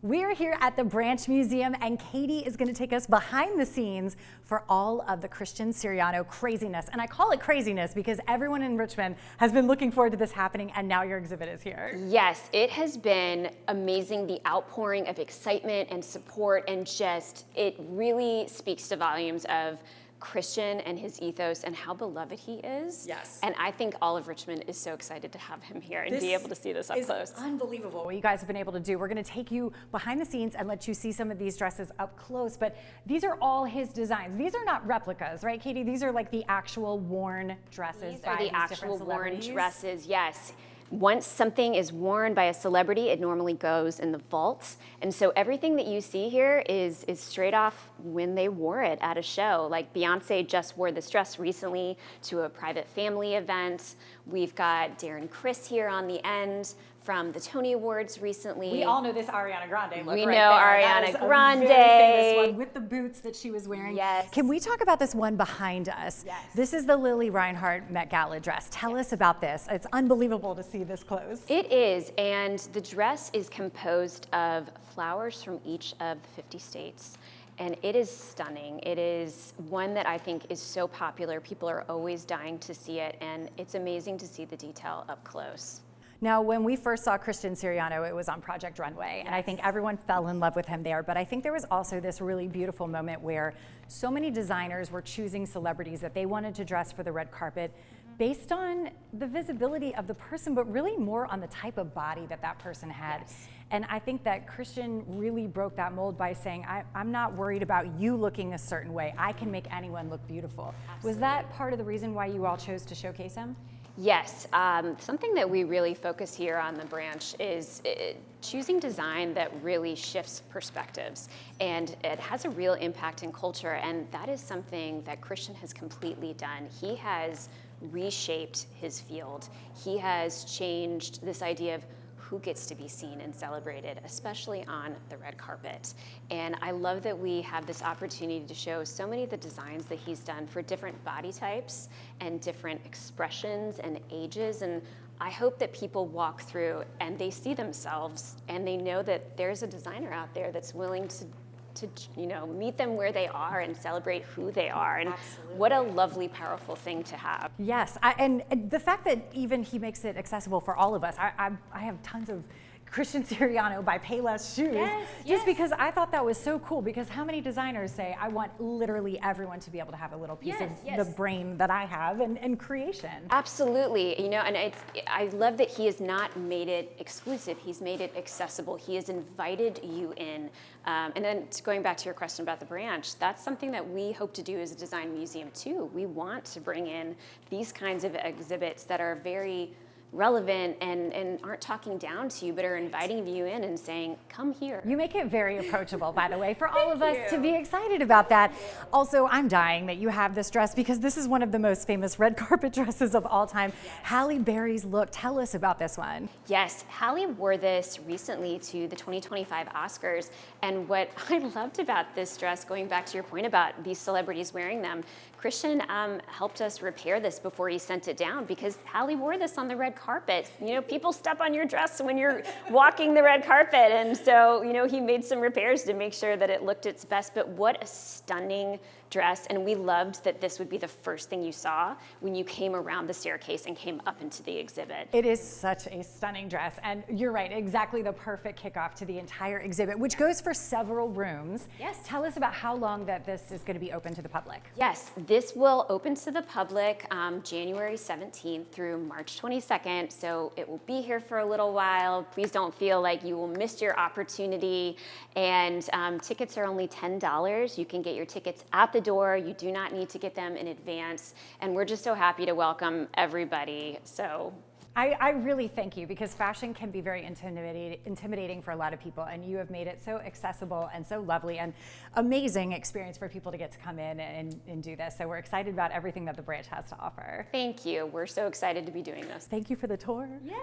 We are here at the Branch Museum, and Katie is going to take us behind the scenes for all of the Christian Siriano craziness. And I call it craziness because everyone in Richmond has been looking forward to this happening, and now your exhibit is here. Yes, it has been amazing, the outpouring of excitement and support, and just, it really speaks to volumes of Christian and his ethos and how beloved he is. Yes. And I think all of Richmond is so excited to have him here and be able to see this up close. Unbelievable what you guys have been able to do. We're going to take you behind the scenes and let you see some of these dresses up close, but these are all his designs. These are not replicas, right, Katie? These are like the actual worn dresses. These are the actual worn dresses, yes. Once something is worn by a celebrity, it normally goes in the vaults. And so everything that you see here is straight off when they wore it at a show. Like Beyonce just wore this dress recently to a private family event. We've got Darren Criss here on the end from the Tony Awards recently. We all know this Ariana Grande look. We right know there. Ariana Grande. A very famous one with the boots that she was wearing. Yes. Can we talk about this one behind us? Yes. This is the Lily Reinhart Met Gala dress. Tell us about this. It's unbelievable to see this close. It is, and the dress is composed of flowers from each of the 50 states. And it is stunning. It is one that I think is so popular. People are always dying to see it, and it's amazing to see the detail up close. Now, when we first saw Christian Siriano, it was on Project Runway, and I think everyone fell in love with him there. But I think there was also this really beautiful moment where so many designers were choosing celebrities that they wanted to dress for the red carpet based on the visibility of the person, but really more on the type of body that that person had. Yes. And I think that Christian really broke that mold by saying, I'm not worried about you looking a certain way. I can make anyone look beautiful. Absolutely. Was that part of the reason why you all chose to showcase him? Yes, something that we really focus here on the branch is choosing design that really shifts perspectives, and it has a real impact in culture, and that is something that Christian has completely done. He has reshaped his field. He has changed this idea of who gets to be seen and celebrated, especially on the red carpet. And I love that we have this opportunity to show so many of the designs that he's done for different body types and different expressions and ages. And I hope that people walk through and they see themselves and they know that there's a designer out there that's willing to meet them where they are and celebrate who they are. And Absolutely. What a lovely, powerful thing to have. Yes, and the fact that even he makes it accessible for all of us. I have tons of Christian Siriano by Payless shoes, just because I thought that was so cool, because how many designers say, I want literally everyone to be able to have a little piece of the brain that I have and creation. Absolutely, and I love that he has not made it exclusive, he's made it accessible. He has invited you in. And then going back to your question about the branch, that's something that we hope to do as a design museum too. We want to bring in these kinds of exhibits that are very relevant and aren't talking down to you, but are inviting you in and saying, come here. You make it very approachable, by the way, for all of us to be excited about that. Also, I'm dying that you have this dress, because this is one of the most famous red carpet dresses of all time. Halle Berry's look. Tell us about this one. Yes, Halle wore this recently to the 2025 Oscars, and what I loved about this dress, going back to your point about these celebrities wearing them, Christian helped us repair this before he sent it down, because Halle wore this on the red carpet. People step on your dress when you're walking the red carpet, and so he made some repairs to make sure that it looked its best. But what a stunning dress, and we loved that this would be the first thing you saw when you came around the staircase and came up into the exhibit. It is such a stunning dress, and you're right, exactly the perfect kickoff to the entire exhibit, which goes for several rooms. Yes. Tell us about how long that this is going to be open to the public. Yes, this will open to the public January 17th through March 22nd, so it will be here for a little while. Please don't feel like you will miss your opportunity, and tickets are only $10. You can get your tickets at the door. You do not need to get them in advance, and we're just so happy to welcome everybody. So I really thank you, because fashion can be very intimidating for a lot of people, and you have made it so accessible and so lovely and amazing experience for people to get to come in and do this. So we're excited about everything that the branch has to offer. thank you. We're so excited to be doing this. Thank you for the tour. Yes.